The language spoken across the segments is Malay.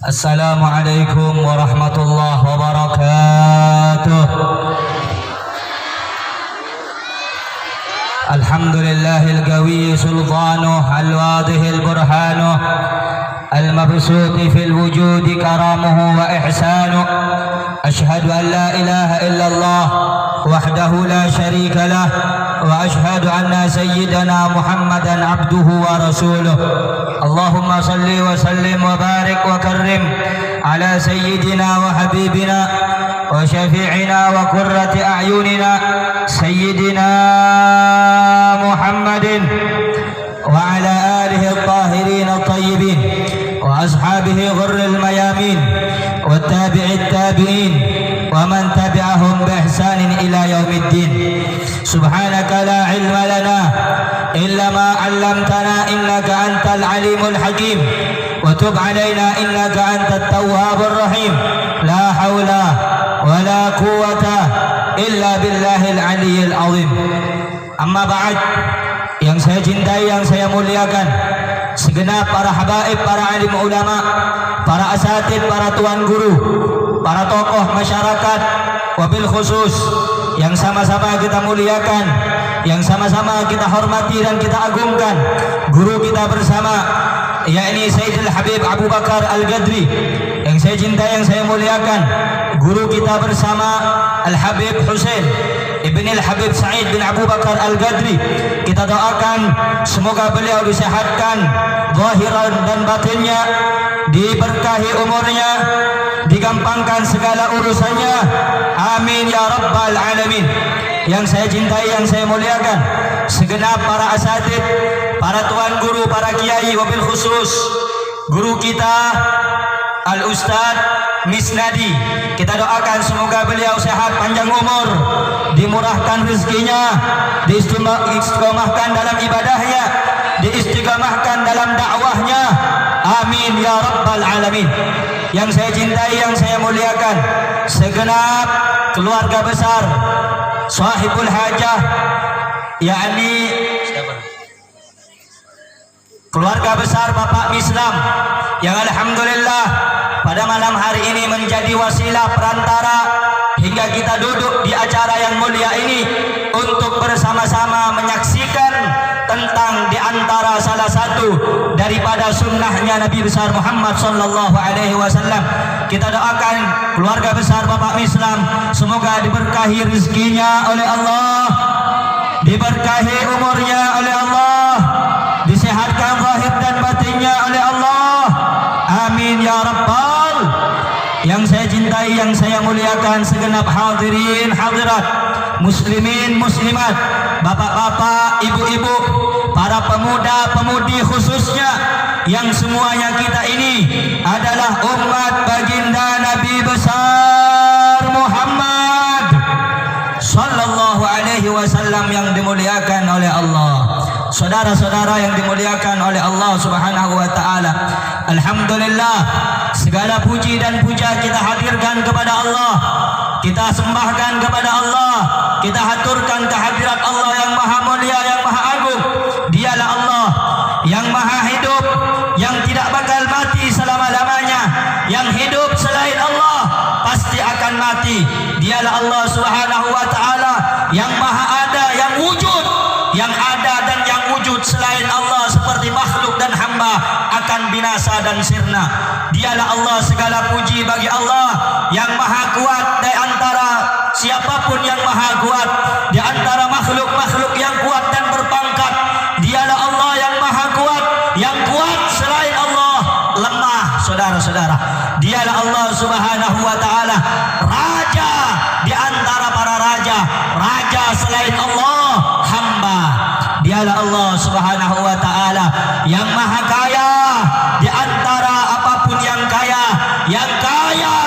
Assalamualaikum warahmatullahi wabarakatuh. Alhamdulillahil qawi sultanuh al-wadihil burhanuh al-mabsuti fil wujudi karamuhu wa ihsanuh. Ashhadu an la ilaha illallah wahdahu la syarika lah wa ashhadu anna sayyidana Muhammadan abduhu wa rasuluh. Allahumma salli wa sallim wa barik wa karrim ala sayyidina wa habibina wa syafi'ina wa qurrati a'yunina sayyidina Muhammadin wa ala alihi at-tahirin at-tayyibin wa ashabihi ghurril mayamin wa tabi'it tabi'in wa man tabi'ahum bi ihsanin ila yaumiddin. Subhanaka la ilma lana illa ma 'allamtana innaka antal alimul hakim wa tub 'alaina innaka antat tawwabur rahim. La haula wa la quwwata illa billahil aliyyil azim. Amma ba'd, yang saya cintai, yang saya muliakan, segenap para habaib, para alim ulama, para asatid, para tuan guru, para tokoh masyarakat, wabil khusus yang sama-sama kita muliakan, yang sama-sama kita hormati dan kita agungkan, guru kita bersama, yakni Sayyidul Habib Abu Bakar Al-Ghadri, yang saya cintai, yang saya muliakan, guru kita bersama Al-Habib Husain Ibn Al-Habib Sa'id bin Abu Bakar Al-Ghadri. Kita doakan semoga beliau disehatkan zahiran dan batinnya, diberkahi umurnya, digampangkan segala urusannya. Amin ya rabbal alamin. Yang saya cintai, yang saya muliakan, segenap para asatid, para tuan guru, para kiai, wabil khusus guru kita Al-Ustaz Misnadi. Kita doakan semoga beliau sehat, panjang umur, dimurahkan rezekinya, diistiqomahkan dalam ibadahnya, diistiqomahkan dalam dakwahnya. Amin ya rabbal alamin. Yang saya cintai, yang saya muliakan, segenap keluarga besar sahibul hajah, yakni keluarga besar Bapak Islam, yang alhamdulillah pada malam hari ini menjadi wasilah perantara hingga kita duduk di acara yang mulia ini untuk bersama-sama menyaksikan tentang di antara salah satu daripada sunnahnya Nabi besar Muhammad sallallahu alaihi wasallam. Kita doakan keluarga besar Bapak Islam semoga diberkahi rezekinya oleh Allah, diberkahi umurnya oleh Allah, disehatkan zahir dan batinnya oleh Allah. Amin ya rabbal. Yang saya cintai, yang saya muliakan, segenap hadirin hadirat, muslimin muslimat, bapak-bapak, ibu-ibu, para pemuda-pemudi khususnya, yang semuanya kita ini adalah umat baginda Nabi besar Muhammad sallallahu alaihi wasallam yang dimuliakan oleh Allah. Saudara-saudara yang dimuliakan oleh Allah Subhanahu wa taala, alhamdulillah, segala puji dan puja kita hadirkan kepada Allah, kita sembahkan kepada Allah, kita haturkan kehadirat Allah yang maha mulia, yang maha agung. Dialah Allah yang maha hidup, yang tidak bakal mati selama-lamanya. Yang hidup selain Allah pasti akan mati. Dialah Allah Subhanahu wa taala yang maha ada, yang wujud, yang ada dan yang wujud selain Allah seperti makhluk dan hamba akan binasa dan sirna. Dialah Allah, segala puji bagi Allah yang maha kuat di antara siapapun yang maha kuat, di antara makhluk-makhluk yang kuat dan berpangkat. Dialah Allah yang maha kuat, yang kuat selain Allah lemah, saudara-saudara. Dialah Allah Subhanahu wa taala, raja di antara para raja, raja selain Allah hamba. Dialah Allah Subhanahu wa taala yang maha kaya di antara apapun yang kaya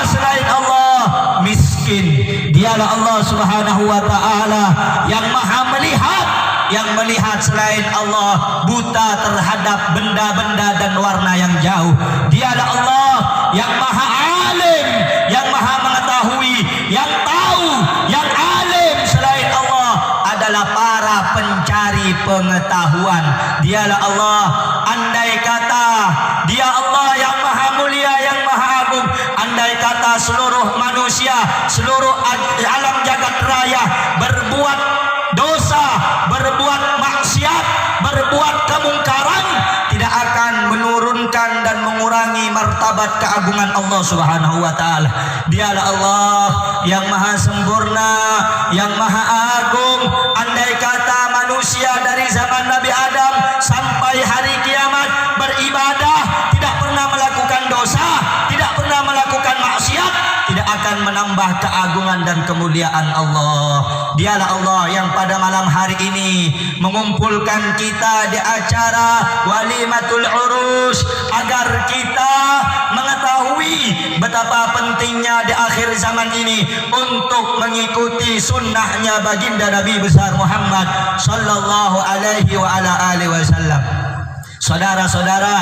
selain Allah miskin. Dialah Allah Subhanahu wa taala yang maha melihat, yang melihat selain Allah buta terhadap benda-benda dan warna yang jauh. Dialah Allah yang maha alim, yang maha mengetahui, yang tahu, yang alim selain Allah adalah para pencari pengetahuan. Dialah Allah, andai kata Dia Allah yang maha mulia, yang maha taala seluruh manusia, seluruh alam jagat raya berbuat dosa, berbuat maksiat, berbuat kemungkaran, tidak akan menurunkan dan mengurangi martabat keagungan Allah Subhanahu wa taala. Dialah Allah yang maha sempurna, yang maha agung. Andai kata manusia dari zaman Nabi Adam sampai hari kiamat beribadah, tidak pernah melakukan dosa, tidak pernah melakukan maksiat, tidak akan menambah keagungan dan kemuliaan Allah. Dialah Allah yang pada malam hari ini mengumpulkan kita di acara Walimatul Urus agar kita mengetahui betapa pentingnya di akhir zaman ini untuk mengikuti sunnahnya baginda Nabi besar Muhammad sallallahu alaihi wa ala alihi wasallam. Saudara-saudara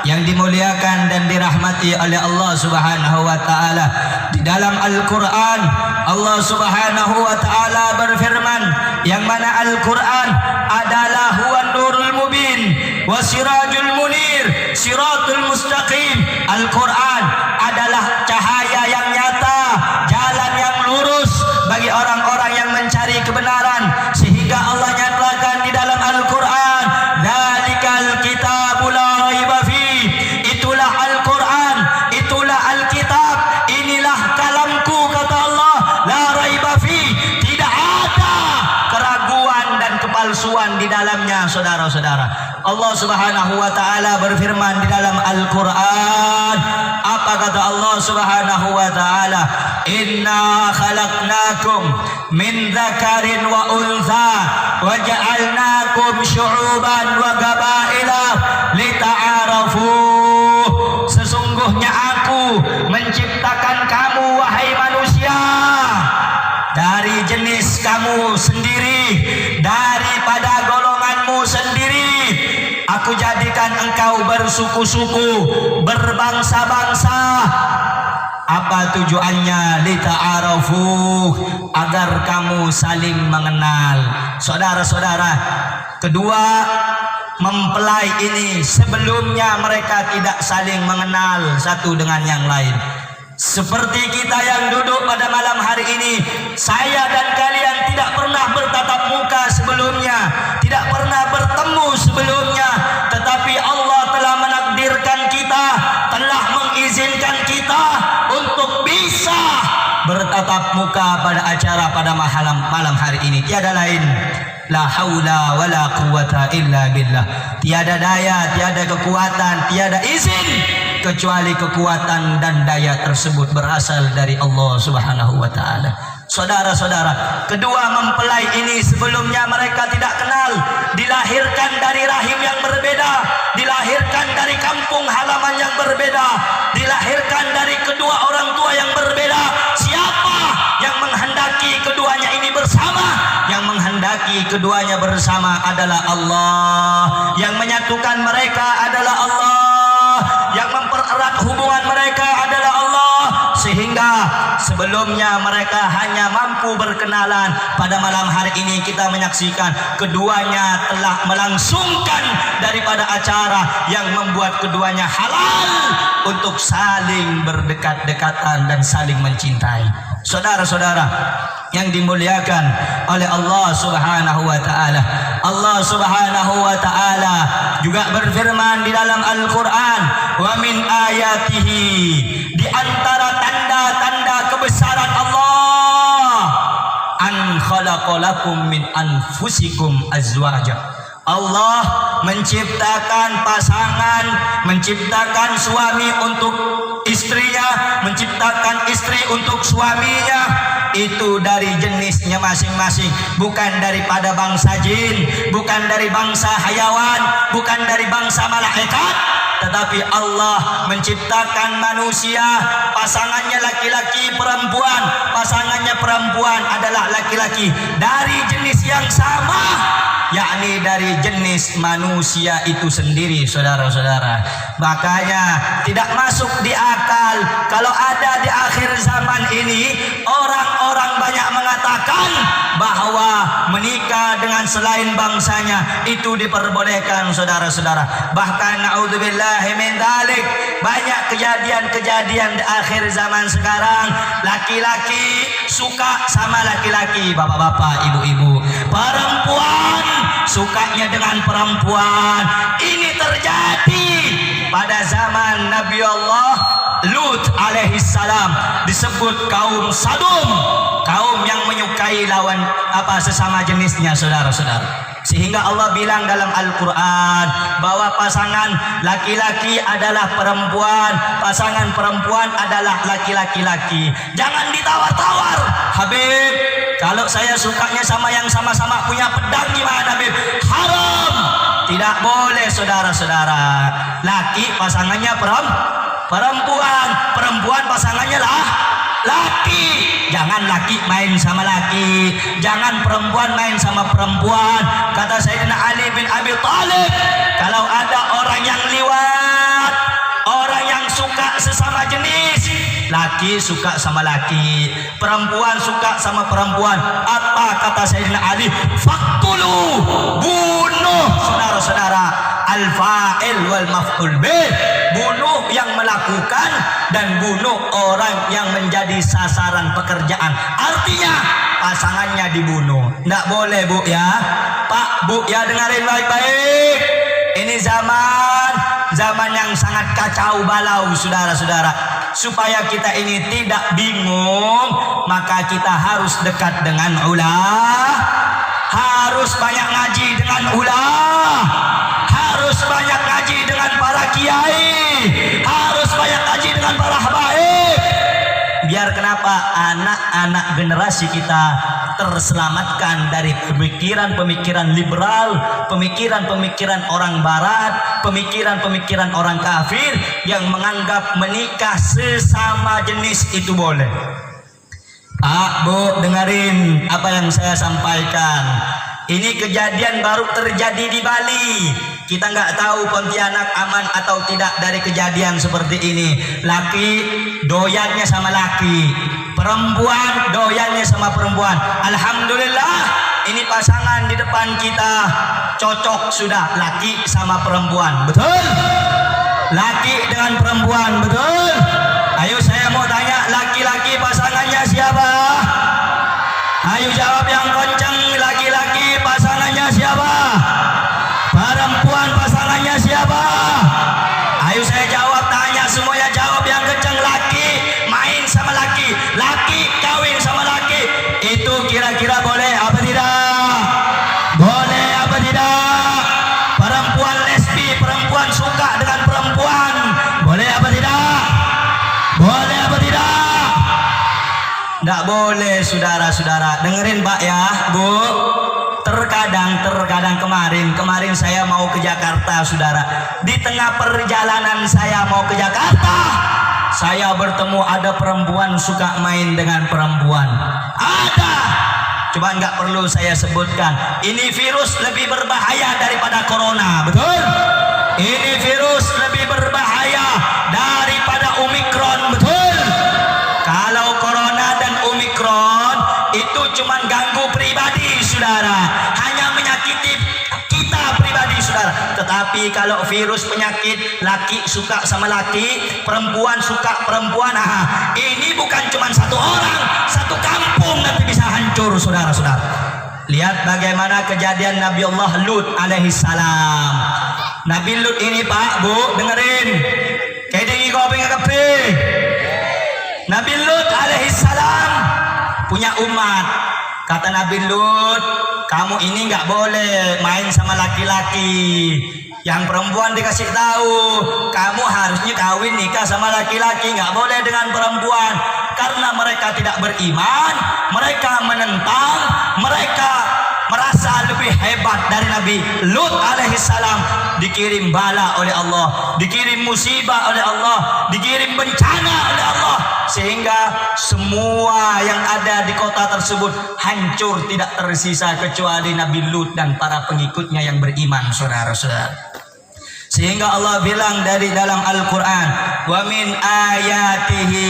yang dimuliakan dan dirahmati oleh Allah Subhanahu wa taala, di dalam Al-Qur'an Allah Subhanahu wa taala berfirman, yang mana Al-Qur'an adalah huwan nurul mubin wa sirajul munir siratul mustaqim. Al-Qur'an adalah cahaya yang nyata, jalan yang lurus bagi orang-orang yang mencari kebenaran, sehingga Allah nyatakan di dalam Al-Qur'an, dzalikal kitabul la raiba fi. Itulah Al-Qur'an, itulah Alkitab, inilah kalamku, kata Allah, la raiba fi. Tidak ada keraguan dan kepalsuan di dalamnya, saudara-saudara. Allah Subhanahu wa taala berfirman di dalam Al-Qur'an, apa kata Allah Subhanahu wa taala? Inna khalaqnakum min dzakarin wa untha wa ja'alnakum syu'uban wa qabaila lita'arafu. Sesungguhnya aku menciptakan kamu wahai manusia dari jenis kamu sendiri, daripada golonganmu sendiri. Aku jadikan engkau bersuku-suku, berbangsa-bangsa. Apa tujuannya? Lita'arafu, agar kamu saling mengenal. Saudara-saudara, kedua mempelai ini sebelumnya mereka tidak saling mengenal satu dengan yang lain. Seperti kita yang duduk pada malam hari ini, saya dan kalian tidak pernah bertatap muka sebelumnya, tidak pernah bertemu sebelumnya, tetapi Allah telah menakdirkan kita, telah mengizinkan kita untuk bisa bertatap muka pada acara pada malam hari ini. Tiada lain, la haula wala quwata illa billah. Tiada daya, tiada kekuatan, tiada izin kecuali kekuatan dan daya tersebut berasal dari Allah Subhanahu wa taala. Saudara-saudara, kedua mempelai ini sebelumnya mereka tidak kenal, dilahirkan dari rahim yang berbeda, dilahirkan dari kampung halaman yang berbeda, dilahirkan dari kedua orang tua yang berbeda. Siapa yang menghendaki keduanya ini bersama? Yang menghendaki keduanya bersama adalah Allah. Yang menyatukan mereka adalah Allah. Yang mempererat hubungan mereka adalah Allah. Sehingga sebelumnya mereka hanya mampu berkenalan. Pada malam hari ini kita menyaksikan keduanya telah melangsungkan daripada acara yang membuat keduanya halal untuk saling berdekat-dekatan dan saling mencintai. Saudara-saudara yang dimuliakan oleh Allah Subhanahu wa taala, Allah Subhanahu wa taala juga berfirman di dalam Al-Qur'an, wa min ayatihi, di antara tanda-tanda kebesaran Allah, an khalaqalakum min anfusikum azwaja. Allah menciptakan pasangan, menciptakan suami untuk istrinya, menciptakan istri untuk suaminya, itu dari jenisnya masing-masing, bukan daripada bangsa jin, bukan dari bangsa hayawan, bukan dari bangsa malaikat, tetapi Allah menciptakan manusia, pasangannya laki-laki perempuan, pasangannya perempuan adalah laki-laki, dari jenis yang sama, yakni dari jenis manusia itu sendiri, saudara-saudara. Makanya tidak masuk di akal kalau ada di akhir zaman ini orang-orang banyak mengatakan bahwa menikah dengan selain bangsanya itu diperbolehkan saudara-saudara. Bahkan naudzubillahi min dzalik, banyak kejadian-kejadian di akhir zaman sekarang, laki-laki suka sama laki-laki, bapak-bapak, ibu-ibu, perempuan sukanya dengan perempuan. Ini terjadi pada zaman Nabi Allah Lut alaihissalam, disebut kaum Sadum, kaum yang menyukai lawan sesama jenisnya, saudara-saudara. Sehingga Allah bilang dalam Al-Quran bahwa pasangan laki-laki adalah perempuan, pasangan perempuan adalah laki-laki. Jangan ditawar-tawar, Habib. Kalau saya sukanya sama yang sama-sama punya pedang gimana, Habib? Haram. Tidak boleh, saudara-saudara. Laki pasangannya perempuan, perempuan pasangannya laki. Jangan laki main sama laki, jangan perempuan main sama perempuan. Kata Sayyidina Ali bin Abi Thalib, kalau ada orang yang liwat, orang yang suka sesama jenis, laki suka sama laki, perempuan suka sama perempuan, apa kata Sayyidina Ali? Faqtulu, bunuh, saudara-saudara. Al-fa'il wal maf'ul bih, bunuh yang melakukan dan bunuh orang yang menjadi sasaran pekerjaan. Artinya pasangannya dibunuh. Tidak boleh, Bu ya. Pak, Bu ya, dengarin baik-baik. Ini zaman yang sangat kacau balau, saudara-saudara. Supaya kita ini tidak bingung, maka kita harus dekat dengan ulama, harus banyak ngaji dengan ulama, harus banyak ngaji dengan para kiai, harus banyak ngaji dengan para habaib. Biar kenapa? Anak-anak generasi kita terselamatkan dari pemikiran-pemikiran liberal, pemikiran-pemikiran orang barat, pemikiran-pemikiran orang kafir yang menganggap menikah sesama jenis itu boleh. Pak, Bu, dengerin apa yang saya sampaikan. Ini kejadian baru terjadi di Bali. Kita nggak tahu Pontianak aman atau tidak dari kejadian seperti ini. Laki doyannya sama laki, perempuan doyannya sama perempuan. Alhamdulillah, ini pasangan di depan kita cocok sudah, laki sama perempuan, betul? Laki dengan perempuan, betul? Ayo saya mau tanya, laki-laki pasangannya siapa? Ayo jawab yang kencang, laki-laki pasangannya siapa? Perempuan pasangannya siapa? Ayo saya jawab, tanya semuanya jawab yang kencang. Laki main sama laki, laki kawin sama laki, itu kira-kira boleh apa tidak? Boleh apa tidak? Perempuan lesbi, perempuan suka dengan perempuan, boleh apa tidak? Boleh apa tidak? Tidak boleh, saudara-saudara. Dengerin Pak ya, Bu. Terkadang kemarin saya mau ke Jakarta, saudara. Di tengah perjalanan saya mau ke Jakarta, saya bertemu ada perempuan suka main dengan perempuan. Ada. Coba nggak perlu saya sebutkan. Ini virus lebih berbahaya daripada corona, betul? Ini virus lebih berbahaya daripada Omikron, betul? Kalau corona dan Omikron itu cuma ganggu pribadi, saudara, hanya menyakiti kita pribadi, saudara. Tetapi kalau virus penyakit, laki suka sama laki, perempuan suka perempuan, ini bukan cuma satu orang, satu kampung nanti bisa hancur, saudara-saudara. Lihat bagaimana kejadian Nabi Allah Lut alaihissalam. Nabi Lut ini, Pak, Bu, dengerin. Kedingi kopi ngakepi. Nabi Lut alaihissalam punya umat. Kata Nabi Lut, kamu ini nggak boleh main sama laki-laki. Yang perempuan dikasih tahu, kamu harusnya kawin nikah sama laki-laki, nggak boleh dengan perempuan. Karena mereka tidak beriman, mereka menentang, mereka merasa lebih hebat dari Nabi Lut alaihissalam. Dikirim bala oleh Allah, dikirim musibah oleh Allah, dikirim bencana oleh Allah, sehingga semua yang ada di kota tersebut hancur, tidak tersisa kecuali Nabi Lut dan para pengikutnya yang beriman, saudara-saudara. Sehingga Allah bilang dari dalam Al-Quran, wa min ayatihi,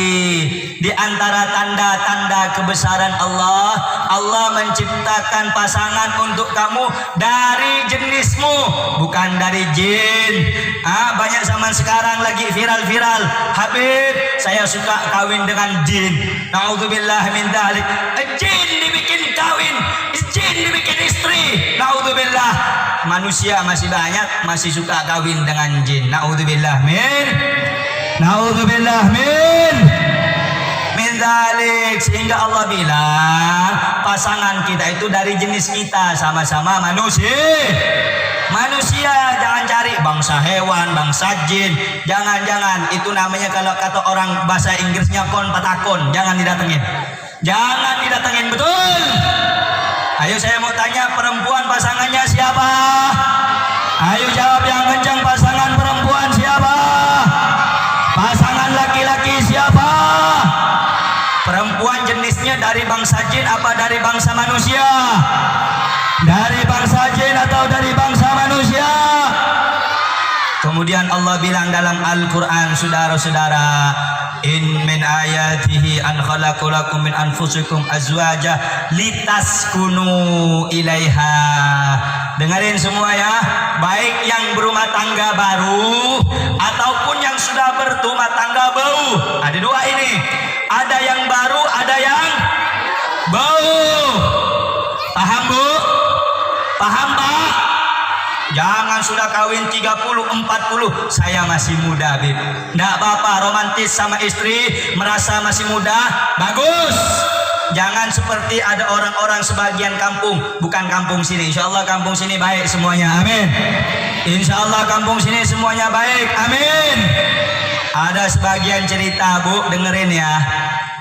Di antara tanda-tanda kebesaran Allah, Allah menciptakan pasangan untuk kamu dari jenismu, bukan dari jin. Banyak zaman sekarang lagi viral-viral, Habib, saya suka kawin dengan jin. Naudzubillah min dzalik. Jin dibikin kawin, jin dibikin istri. Naudzubillah. Manusia masih banyak masih suka kawin dengan jin. Naudzubillah min. Naudzubillah min dzalik. Sehingga Allah bilang pasangan kita itu dari jenis kita, sama-sama manusia. Jangan cari bangsa hewan, bangsa jin. Jangan itu namanya kalau kata orang bahasa Inggrisnya kon patakon. Jangan didatengin, betul. Ayo saya mau tanya, perempuan pasangannya siapa? Ayo jawab yang kencang, pasangan perempuan siapa? Pasangan laki-laki siapa? Perempuan jenisnya dari bangsa jin apa dari bangsa manusia? Dari bangsa jin atau dari bangsa manusia? Kemudian Allah bilang dalam Al-Quran, saudara-saudara, in min ayatihi an khalaqalakum min anfusikum azwaja litaskunu ilaiha. Dengerin semua ya, baik yang berumah tangga baru ataupun yang sudah berumah tangga bau. Ada dua ini, ada yang baru, ada yang bau. Paham Bu? Paham Pak? Jangan sudah kawin 30, 40, saya masih muda, Bib. Nggak apa-apa, romantis sama istri, merasa masih muda, bagus. Jangan seperti ada orang-orang sebagian kampung, bukan kampung sini. Insya Allah kampung sini baik semuanya, amin. Insya Allah kampung sini semuanya baik, amin. Ada sebagian cerita, Bu, dengerin ya.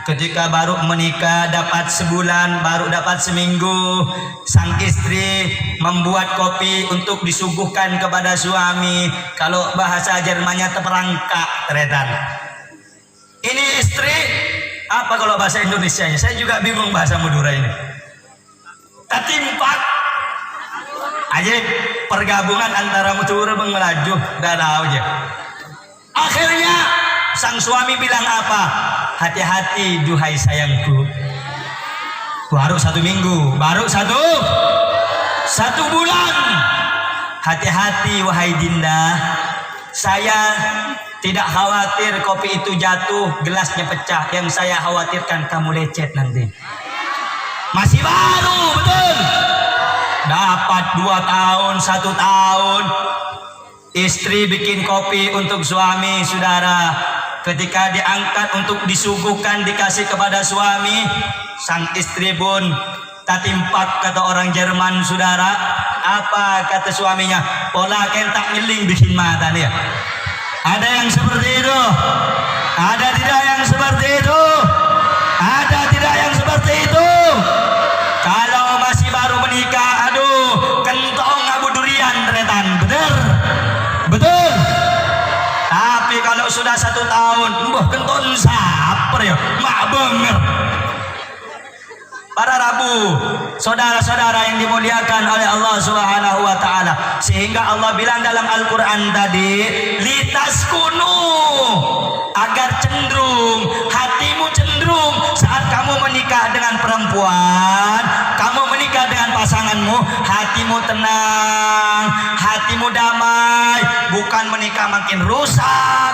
Ketika baru menikah, dapat sebulan, baru dapat seminggu, sang istri membuat kopi untuk disuguhkan kepada suami. Kalau bahasa Jermannya terperangkak, teretan. Ini istri, apa kalau bahasa Indonesianya? Saya juga bingung bahasa Madura ini. Tatimpak. Aja pergabungan antara Madura dan Melaju, dah tahu aja. Akhirnya sang suami bilang apa? Hati-hati duhai sayangku. Baru 1 minggu, baru satu bulan. Hati-hati wahai Dinda. Saya tidak khawatir kopi itu jatuh, gelasnya pecah. Yang saya khawatirkan kamu lecet nanti. Masih baru, betul. Dapat 2 tahun, 1 tahun. Istri bikin kopi untuk suami, saudara. Ketika diangkat untuk disuguhkan, dikasih kepada suami, sang istri pun tatimpak, kata orang Jerman, saudara. Apa kata suaminya? Pola kentak nyeling bikin mata dia. Ada yang seperti itu? Ada tidak yang seperti itu? Ada tidak yang seperti itu? Kalau masih baru menikah, aduh, kentong abu durian teretan, betul? Betul? Tapi kalau sudah 1 tahun, mbah kenton saper ya, mak bener. Para Rabu, saudara-saudara yang dimuliakan oleh Allah Subhanahu wa taala, sehingga Allah bilang dalam Al-Qur'an tadi, litaskunu, agar cenderung, hatimu cenderung saat kamu menikah dengan perempuan, kamu menikah dengan pasanganmu, hatimu tenang, hatimu damai, bukan menikah makin rusak,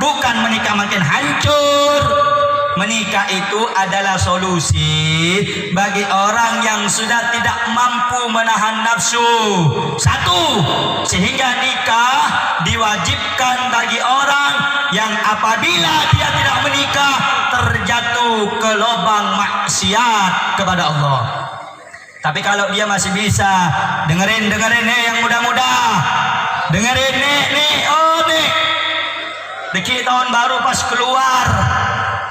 bukan menikah makin hancur. Menikah itu adalah solusi bagi orang yang sudah tidak mampu menahan nafsu. 1, sehingga nikah diwajibkan bagi orang yang apabila dia tidak menikah terjatuh ke lubang maksiat kepada Allah. Tapi kalau dia masih bisa, dengerin nih yang muda-muda, dengerin nih, dikit tahun baru pas keluar,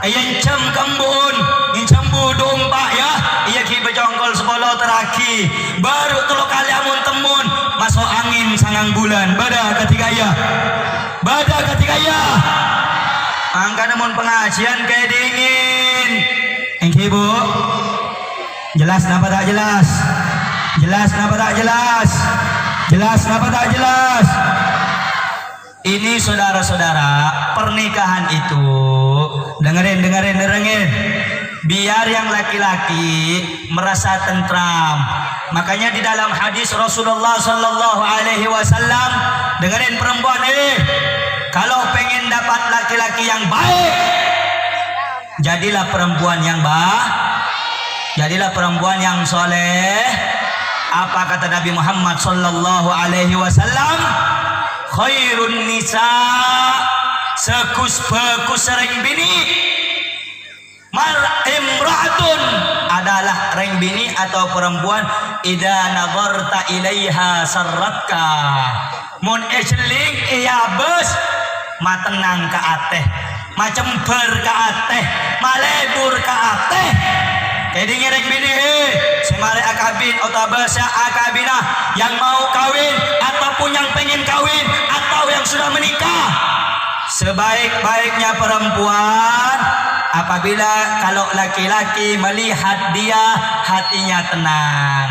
yang kembun, yang budung pak ya, iya ki bejongkol sepuluh teraki, baru telu kali amun temun, masuk angin sangang bulan, bada ketika ya, angka namun pengajian kayak dingin, yang ibu, jelas napa tak jelas, jelas napa tak jelas, jelas napa tak jelas. Ini saudara-saudara, pernikahan itu Dengerin. Biar yang laki-laki merasa tentram. Makanya di dalam hadis Rasulullah sallallahu alaihi wasallam, dengerin perempuan kalau pengen dapat laki-laki yang baik, jadilah perempuan yang soleh. Apa kata Nabi Muhammad sallallahu alaihi wasallam? Khairun nisa, sekus-pekus reng bini, imra'atun, adalah reng bini atau perempuan idza nazarta ilaiha sarratka, mun esling iya bes matenang ka ateh, macember ka ateh, malebur ka ateh. Jadi ngereng bini semare akabin atau bahasa akabinah yang mau kawin ataupun yang pengen kawin atau yang sudah menikah. Sebaik-baiknya perempuan apabila kalau laki-laki melihat dia hatinya tenang.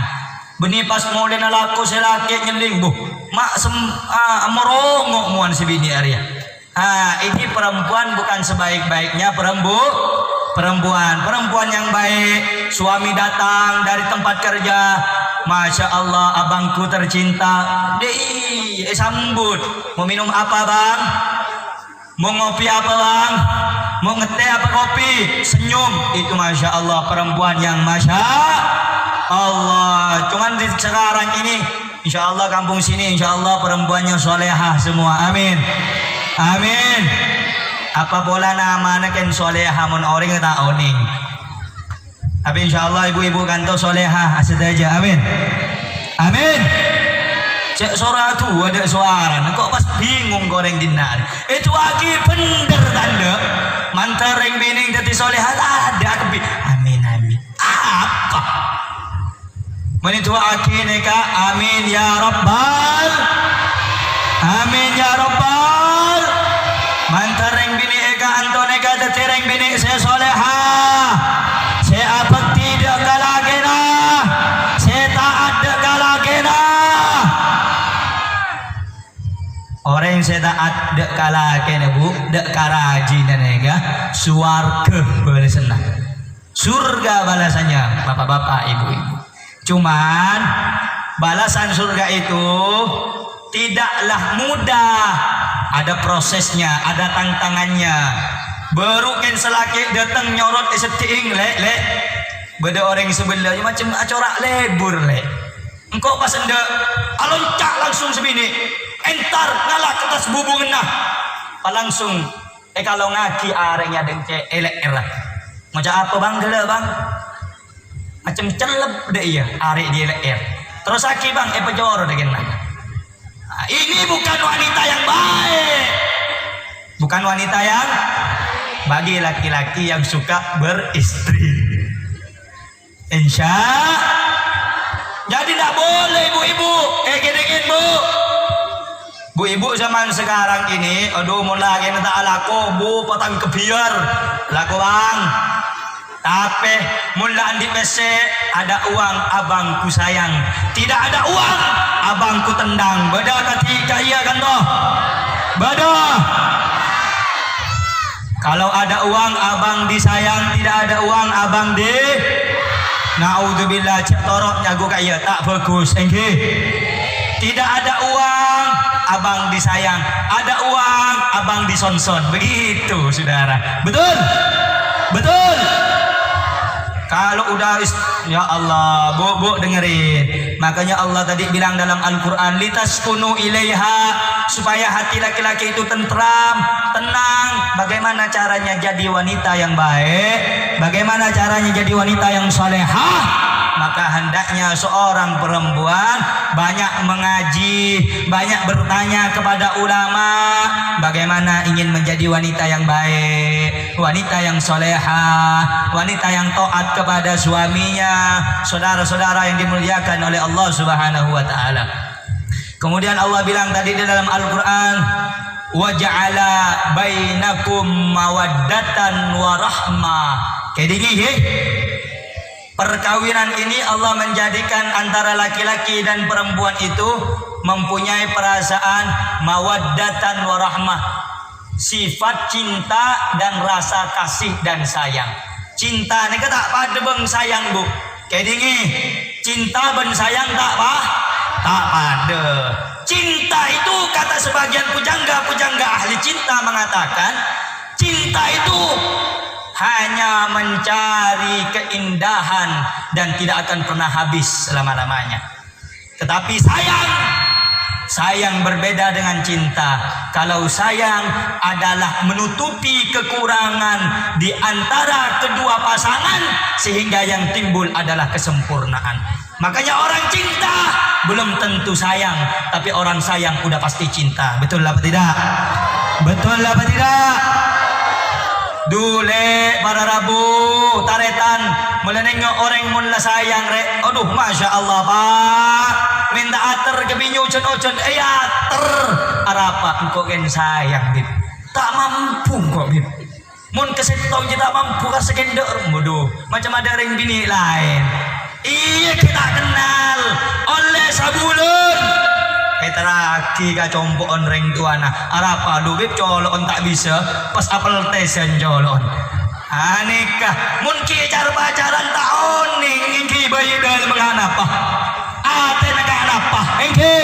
Beni pas mau dena laku si laki nyeling mak merongok muan si bini Arya. Ini perempuan bukan sebaik-baiknya perempuan yang baik. Suami datang dari tempat kerja, Masya Allah abangku tercinta, sambut. Mau minum apa bang? Mau ngopi apa bang? Mau ngeteh apa kopi? Senyum. Itu Masya Allah perempuan yang Masya Allah. Cuman di sekarang ini Insya Allah kampung sini Insya Allah perempuannya solehah semua. Amin. Apa bola namanya kan solehah mun orang tak oning. Tapi Insya Allah ibu-ibu kantor solehah asyik aja. Amin. Cek suara tu ada suara. Kok pas bingung goreng dinar. Itu lagi bener tanda. Mantareng bining jadi solehah ada kebi. Amin. Apa? Menitu aki neka. Amin ya Rabbal. Mantareng bini eka antoneka detireng bini saya solehah. Saya abekti dek kalagena. Saya taat dek kalagena. Orang yang saya taat dek kalagena bu, dek karaji dan eka suarga balasannya. Surga balasannya bapak-bapak ibu-ibu. Cuman balasan surga itu tidaklah mudah. Ada prosesnya, ada tantangannya. Baru kan selaki datang nyorot seting le. Beda orang sebelah macam acorak lebur le. Engkau pas anda aloncak langsung sebini. Entar ngalah ke atas bubung nah. Langsung kalau ngaki arenya dengce elek era. Macam apa bang gela bang? Macam celeb deh iya arek dia elek. Terus aki bang pejoro dengan nah. Ini bukan wanita yang baik. Bukan wanita yang bagi laki-laki yang suka beristri. Insya. Jadi tidak boleh ibu-ibu. Gini bu. Ibu zaman sekarang ini, aduh mau lagi nanti laku bu potong kebiar laku bang. Tapi mula di PC ada uang abangku sayang, tidak ada uang abangku tendang. Beda ketika iya kan toh? Beda. Kalau ada uang abang disayang, tidak ada uang abang di. Naudzubillah cek toroknya gue kayak tak bagus. Tidak ada uang abang disayang, ada uang abang disonson. Begitu saudara. Betul. Kalau udah ya Allah, bu dengerin. Makanya Allah tadi bilang dalam Al-Qur'an litaskunu ilaiha, supaya hati laki-laki itu tentram, tenang. Bagaimana caranya jadi wanita yang baik? Bagaimana caranya jadi wanita yang salehah? Maka hendaknya seorang perempuan banyak mengaji, banyak bertanya kepada ulama bagaimana ingin menjadi wanita yang baik, wanita yang solehah, wanita yang taat kepada suaminya. Saudara-saudara yang dimuliakan oleh Allah Subhanahu wa taala. Kemudian Allah bilang tadi di dalam Al-Qur'an, wa ja'ala bainakum mawaddatan wa rahmah. Kayak gini perkawinan ini Allah menjadikan antara laki-laki dan perempuan itu mempunyai perasaan mawaddatan warahmah. sifat cinta dan rasa kasih dan sayang. Cinta ni tak pada bang sayang bu. Kedingi cinta ben sayang tak pada. Cinta itu kata sebagian pujangga ahli cinta mengatakan cinta itu hanya mencari keindahan dan tidak akan pernah habis selama-lamanya. Tetapi sayang berbeda dengan cinta. Kalau sayang adalah menutupi kekurangan di antara kedua pasangan sehingga yang timbul adalah kesempurnaan. Makanya orang cinta belum tentu sayang, tapi orang sayang udah pasti cinta. Betul apa tidak? Betul apa tidak? Dule para rabu taretan mulai nengok orang mun la sayang rek. Aduh masya Allah pak, minta ater kebinyu ocon ater arapa engkau kan sayang bib, tak mampu kok bib. Mun kesetong kita mampu kan sekendor bodoh macam ada orang bini lain. Iya kita kenal oleh sabulan teraki ka compon reng tuana arapa do bib colon tak bisa pas apel tesen colon anikah mun ki car pacaran tahun ning ki bayi dal menganapa ate nakanapa engke.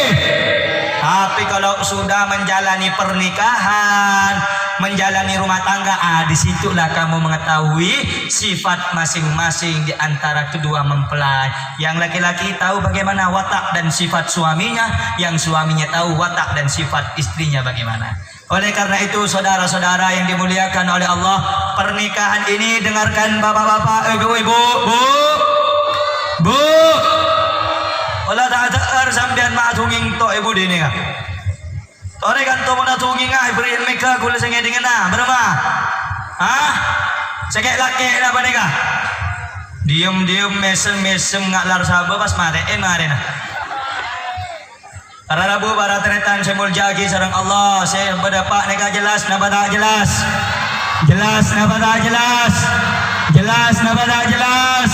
Tapi kalau sudah menjalani pernikahan, menjalani rumah tangga, disitulah kamu mengetahui sifat masing-masing di antara kedua mempelai. Yang laki-laki tahu bagaimana watak dan sifat suaminya, yang suaminya tahu watak dan sifat istrinya bagaimana. Oleh karena itu saudara-saudara yang dimuliakan oleh Allah, pernikahan ini dengarkan bapak-bapak, ibu-ibu, bu. Wala ta'atar sambian ma'atunging to ibu dini ka. Tore kan to muna tunging nga ibrin meka kula sa ngedingan na. Berapa? Hah? Sakit laki na ba ni ka? Diem mesem ngaklar sabo pas mare na. Para rabu para teretan semul jagi sareng Allah saya berdapat neka jelas na bata jelas. Jelas na bata jelas. Jelas na bata jelas.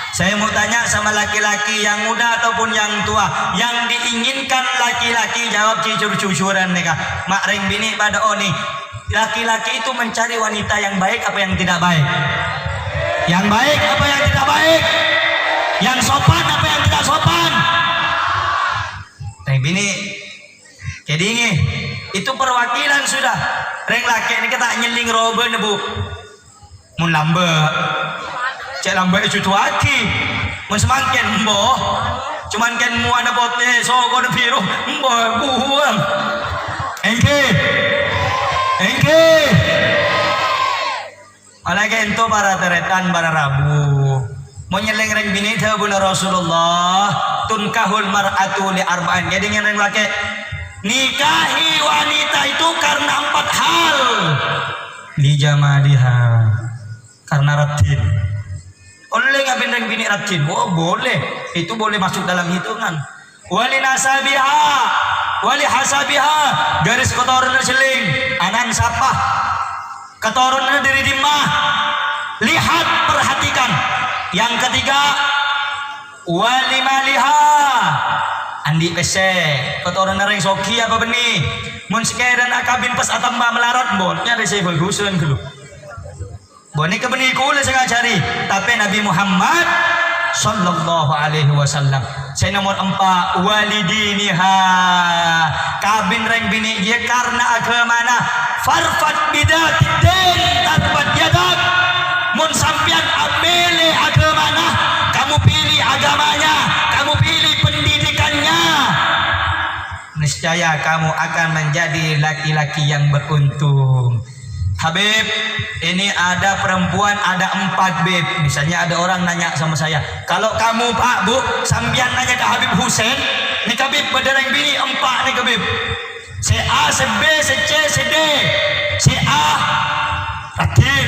Saya mau tanya sama laki-laki yang muda ataupun yang tua, yang diinginkan laki-laki jawab cucur-cucuran nih kak. Mak reng bini pada oni. Laki-laki itu mencari wanita yang baik apa yang tidak baik? Yang baik apa yang tidak baik? Yang sopan apa yang tidak sopan? Reng bini, jadi ini itu perwakilan sudah. Reng laki ini kita nyeling roben bu, mun lambe. Cek lambat itu tuaki, semakin mboh, cuman kan mu ada bote, so kau ada biru, mboh buang, engke, Malagi itu para teretan para rabu, mau nyeleng reng bini tahu bunda Rasulullah, tunkahul mar'atu li arba'in, jadi yang laki nikahi wanita itu karena 4 hal, li jamadiha, karena ratin. Oleh ngabin reng bini rajin, oh boleh, itu boleh masuk dalam hitungan. Wali nasabiha, wali hasabiha, garis kotoran seling, anan sapah, kotoran dari dimah. Lihat, perhatikan. Yang ketiga, wali maliha, andi pese, kotoran reng soki apa benih. Mun sekedan akabin pas atamba melarat bolnya ada saya bagusan dulu. Boni kebeni kula saya cari, tapi Nabi Muhammad sallallahu alaihi wasallam. Saya nomor 4 walidiniha. Kabin reng bini dia karena agamana. Farfat bidatid tarbat yadak. Mun sampian amele agamana, kamu pilih agamanya, kamu pilih pendidikannya. Niscaya kamu akan menjadi laki-laki yang beruntung. Habib, ini ada perempuan, ada 4 bib. Misalnya ada orang nanya sama saya, kalau kamu Pak Bu, sambian nanya ke Habib Husain, ini ke Habib berdereng bini 4 nih ke Habib. Si A, si B, si C, si D. Si A, Rakim.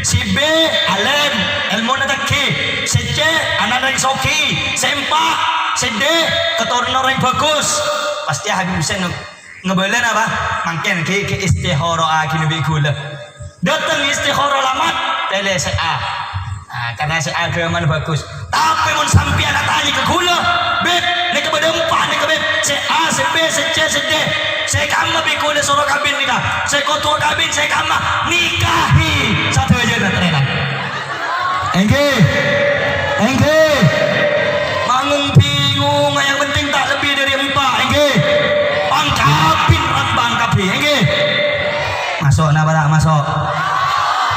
Si B, Alim, ilmu nataki. Si C, anak yang soki. Si 4, si D, keturunan orang bagus. Pasti Habib Husain ngebelen apa? Mungkin ke istihara akhir lebih gula. Datang istihara lamat, tele sa A. karena si agama bagus. Tapi mun sampean tanya ke kula, beb, nek berempat nek beb, si A, si B, si C, si D. Saya kama bi kula suruh kabin nikah. Saya kotua kabin, saya kama nikahi. Satu aja dah terenan. Engke. Mangung bingung, yang penting tak lebih dari 4. Engke. Pangkapin bangkapi. Engke. Masuk na bara masuk.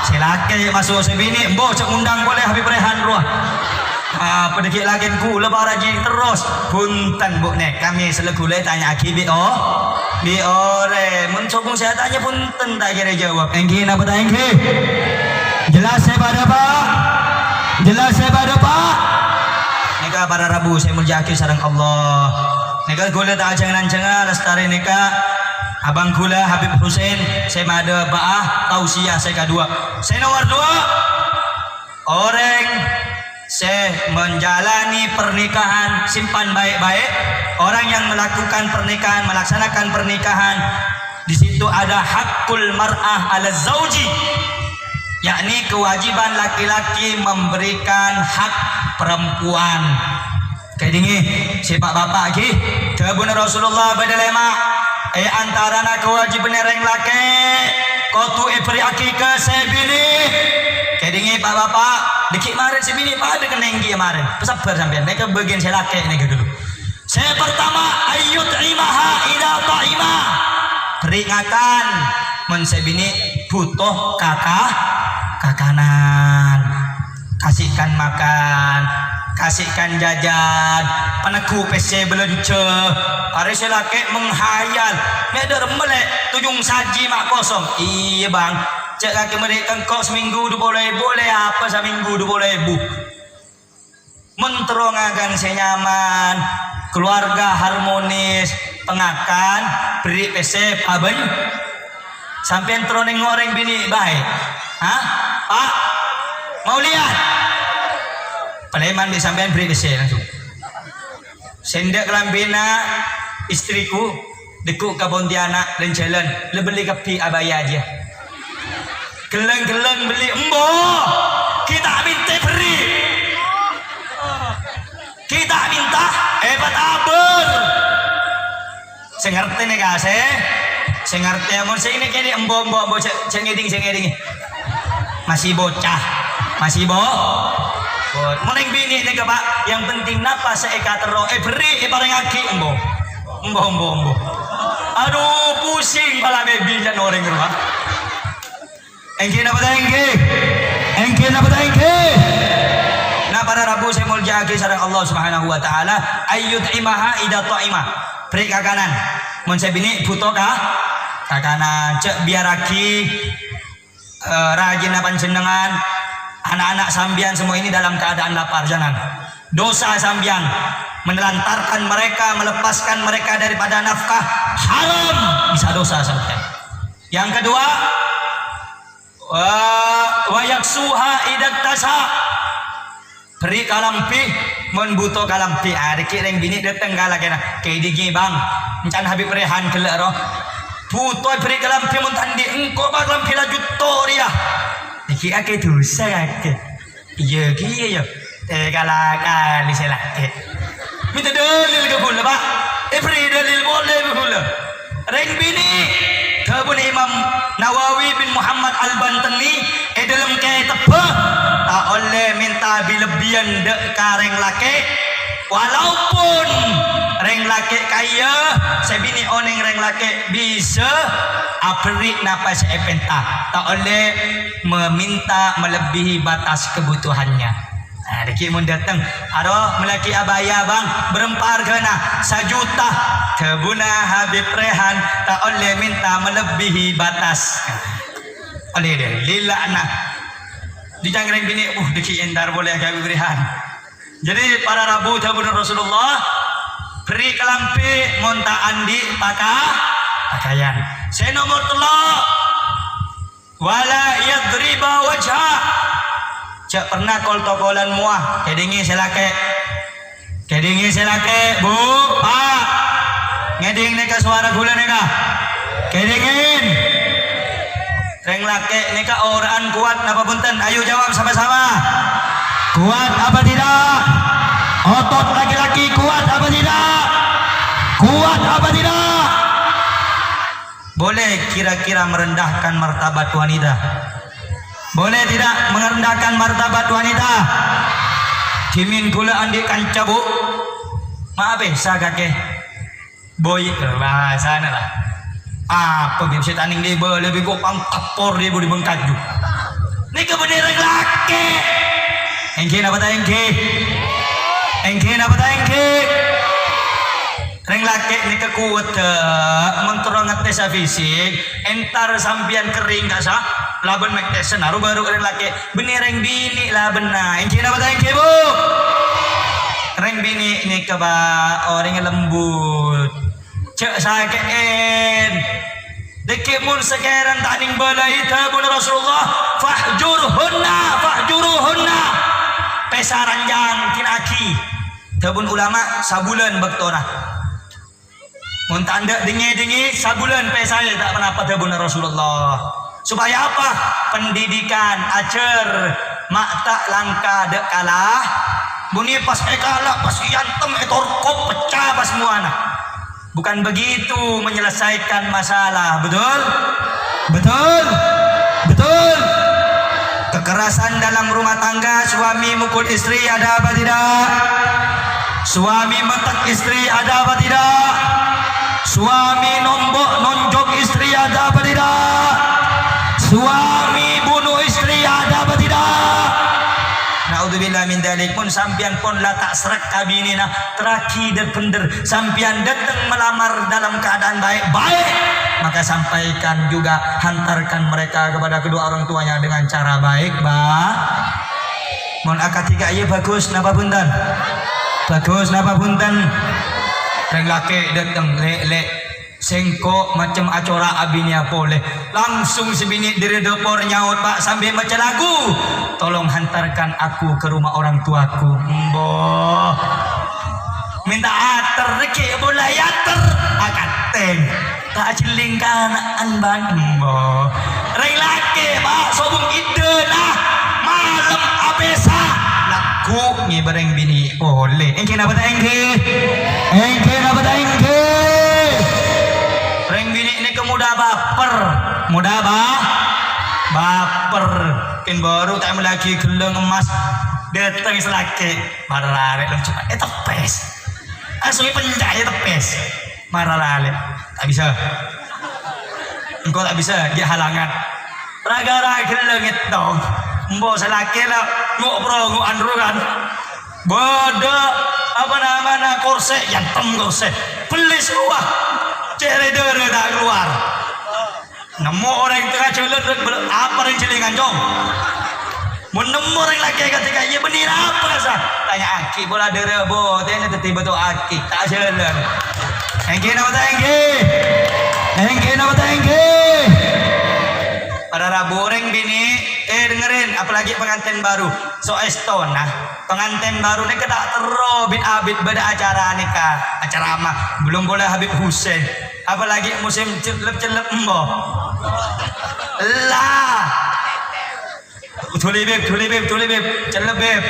Silake masuk sebini, mbok cek undang boleh Habib Rehan ruah. Pedikit lagi ku lebar haji terus. Punten bu nek kami selekule tanya aki biore mencobong saya tanya punten tak kira jawab. Engki apa tak engki? Jelas saya pada pak. Nika pada Rabu saya muljaki sareng Allah. Nika gula tak cengan lestari nika. Abang gula Habib Hussein saya ada baah tausiah saya kedua. Saya nomor 2 orang saya menjalani pernikahan simpan baik-baik. Orang yang melakukan pernikahan, melaksanakan pernikahan, di situ ada hakul mar'ah ala zauji, yakni kewajiban laki-laki memberikan hak perempuan. Kayak dini si pak bapak lagi kebun Rasulullah badalema antara kewajiban orang laki kotu beri akikah sebini. Kayak dini pak bapak dikit marin sebini pada kenenggi marin sabar sampean mereka bagian saya laki ini dulu. Saya pertama ayut imaha ida ta'ima, peringatkan mensebini butuh kakanan, kasihkan makan, kasihkan jajan, peneku PC belence. Hari saya laki menghayal meder melek tujung saji mak kosong. Iya bang, cek laki mereka kok seminggu 20.000 boleh apa seminggu 20.000. Menterongakan saya nyaman, keluarga harmonis, pengakan, beri PC paben, sampai teroning ngoreng bini baik. Hah? Pak, mau lihat? Paleman disampaikan beri PC langsung. Sendak kelambina istriku dekuk ke Pontianak dan jalan lebeli kepi abaya aja. Geleng-geleng beli embo, kita minta beri. Kita minta hebat abur. Saya ngerti nih kasih. Saya ngerti amun saya ini kini embo cengeding. Masih bocah, masih Meneng bini nih pak. Yang penting napa seeka tero beri bareng aki embo. Aduh pusing pala baby jan orang rumah. Engki napa engki. Nah pada Rabu saya muljaki sareng Allah Subhanahu wa taala ayyut imaha ida ta'imah. Beri kakanan. Mun saya bini butuh kakanan cek biar aki rajin panjenengan. Anak-anak sambian semua ini dalam keadaan lapar, jangan. Dosa sambian menelantarkan mereka, melepaskan mereka daripada nafkah haram, bisa dosa sambian. Yang kedua, wa yaksuha idak tasa, beri kalampi, membutuh kalampi. Dikireng bini dateng galak kena, kayak digi bang, encan Habib Rehan kelak roh, butuh beri kalampi muntandi, engkau bang kalampi laju toria. Iki ake dosa ake. Iya kia yo. Galak diselake. Minta dalil ke pula pak. Beri dalil boleh pula. Reng bini kebun Imam Nawawi bin Muhammad Al-Bantani dalam kitab tak oleh minta bilebihan dek kareng laki. Walaupun reng laki kaya, sebini oneng reng laki bisa abri napas epenta, tak oleh meminta melebihi batas kebutuhannya. Nah, deki mun datang, aro melaki abaya bang, berempar kena 1 juta, kebuna Habib Rehan, tak oleh minta melebihi batas. Oleh deh, lila anak. Di jangreng bini, deki entar boleh Habib Rehan. Jadi para Rabu tabun Rasulullah beri kelampi monta andi pakaian. Saya nomor 3 wala yadriba wajha. Cak pernah kol-tokolan muah kedingi selake bu pak ngeding neka suara gula neka kedingin reng lake neka orang kuat napa punten ayo jawab sama-sama Kuat apa tidak? Otot laki-laki kuat apa tidak? Kuat apa tidak? Boleh kira-kira merendahkan martabat wanita? Boleh tidak merendahkan martabat wanita? Kimin kula andi kanca bu. Maaf sa kakek. Boy bahasa lah. Apa bisa taning dia lebih kok pangkapor dia boleh bengkaju. Ni kebenaran laki. Engke apa tak engke? Engke apa tak engke? Reng laki ni kekuat menterongat tes fisik. Entar sampian kering tak sah. Laban mek tes naru baru reng laki. Bener reng bini lah benar. Engke apa tak engke bu? Reng bini ni keba orang yang lembut. Cek sakein. Deki mun sekarang taning balai tabun Rasulullah fahjuruhunna pesaran jang kinaki tabun ulama sabulan baktora mun tanda dengi sabulan pesaya tak kenapa tabun Rasulullah supaya apa pendidikan acer mak tak langka dek kalah bunyi pas kalah pas yantem etorkop pecah pas muana. Bukan begitu menyelesaikan masalah, betul? Betul? Betul? Kekerasan dalam rumah tangga, suami mukul istri ada apa tidak? Suami metek istri ada apa tidak? Suami nonjok istri ada apa tidak? Suami bunuh istri ada apa tidak? Naudzubillah min dzalik pun sampian pun la tak serak kabinina teraki dan bener sampian datang melamar dalam keadaan baik-baik maka sampaikan juga hantarkan mereka kepada kedua orang tuanya dengan cara baik mun akad tiga ieu bagus napa punten bagus napa punten reng laki datang le sengkok macam acora abinya boleh langsung sebini dari dapur nyaut pak sambil baca lagu tolong hantarkan aku ke rumah orang tuaku mboh minta ater reki boleh ater akateng tak cilingkan anban mboh reng laki pak sobung ide lah malam abesa laku ni bareng bini boleh engke napa tak engke napa tak engke reng bini ini kemudah baper mudah baper kin baru tak lagi geleng emas datang selaki marah lari cuma tepes langsung penjaya tepes marah lari tak bisa engkau tak bisa dia halangan raga-raga geleng itu mbok selaki lah ngobrol andrukan bodoh apa namanya korse yantem korse pelis luah cere-cere tak keluar nemu orang tengah celut apa yang celingan jom menemu orang lagi ketika ia benih apa sah tanya aki bola dere bo tanya tiba-tiba tu aki tak jalan engke nama engke pada Rabu orang bini dengerin apalagi pengantin baru so estona pengantin baru ni tak terus abid pada acara nikah acara ama belum boleh Habib Hussein apalagi musim celep-celep embo lah tuli beb celep beb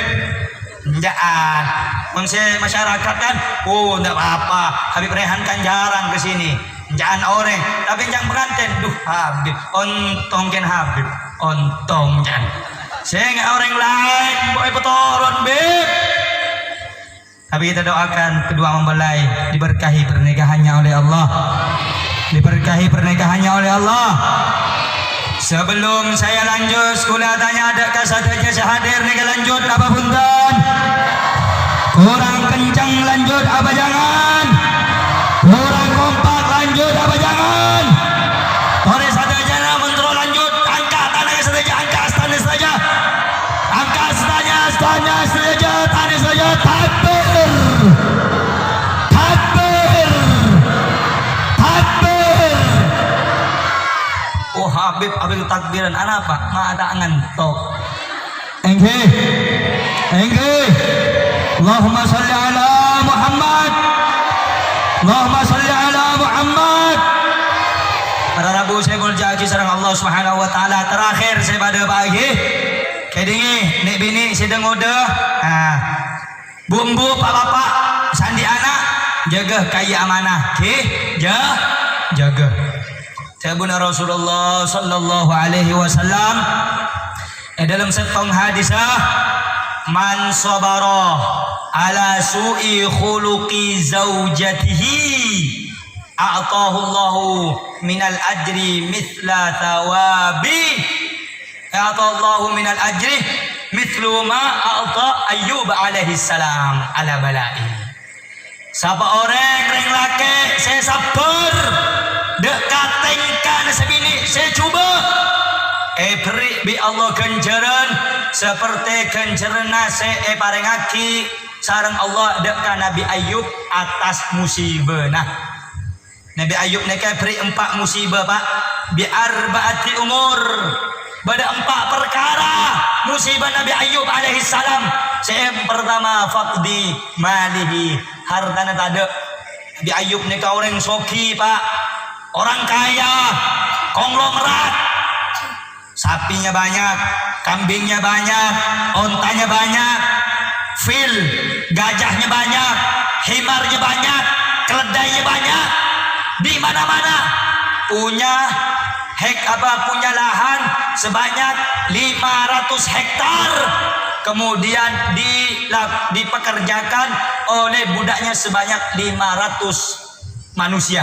jangan masyarakat kan enggak apa-apa Habib Rehan kan jarang ke sini jangan orang tapi yang pengantin duh Habib ontong kan Habib ontong jangan saya nggak orang lain boy petoron beb tapi kita doakan kedua mempelai diberkahi pernikahannya oleh Allah diberkahi pernikahannya oleh Allah. Sebelum saya lanjut sekolah tanya adakah saudara hadir nih lanjut apa punten kurang kencang lanjut apa jangan kurang kompak lanjut apa jangan oleh saudara mentero lanjut angkat tanah saja angkat tanah saja angkat tanah saja tanah saja takbir oh Habib takbiran anak apa ma ada ngantok engke Allahumma salli ala Muhammad Allahumma salli ala Muhammad pada Rabu saya berjanji sareng Allah Subhanahu wa taala terakhir saya pada pagi kedingi nek bini sedang udah bumbu pak bapak sandi anak jaga kaya amanah jaga Sabuna Rasulullah sallallahu alaihi wasallam dalam setong hadisah man sabara ala su'i khuluqi zaujatihi a'tahu Allahu minal ajri mithla thawabi a'tahu Allahu minal ajri mithlu ma a'ta Ayyub alaihi salam ala bala'i. Siapa orang reng laki saya sabar dekatengkan sebini saya cuba beri bi Allah ganjaran seperti ganjaran saya parengaki sareng Allah dekat Nabi Ayub atas musibah. Nah Nabi Ayub neka beri 4 musibah pak bi arbaati umur pada 4 perkara musibah Nabi Ayub alaihi salam. Yang pertama faqdi malihi hartana tak ada. Nabi Ayub neka orang soki pak, orang kaya, konglomerat, sapinya banyak, kambingnya banyak, ontanya banyak, fil, gajahnya banyak, himarnya banyak, keledainya banyak, di mana-mana punya punya lahan sebanyak 500 hektar. Kemudian dipekerjakan oleh budaknya sebanyak 500 manusia.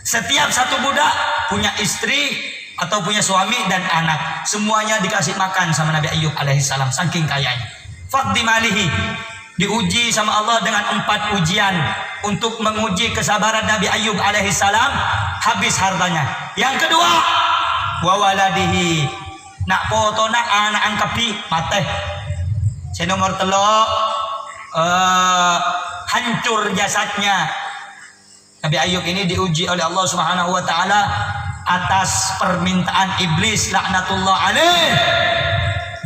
Setiap satu budak punya istri atau punya suami dan anak. Semuanya dikasih makan sama Nabi Ayub alaihissalam saking kayanya. Faqdi malihi diuji sama Allah dengan 4 ujian untuk menguji kesabaran Nabi Ayub alaihissalam. Habis hartanya. Yang kedua wawaladihi nak foto nak anak angkapi mateh. Nomor 3 hancur jasadnya. Nabi Ayub ini diuji oleh Allah Subhanahu wa taala atas permintaan iblis laknatullah alaih.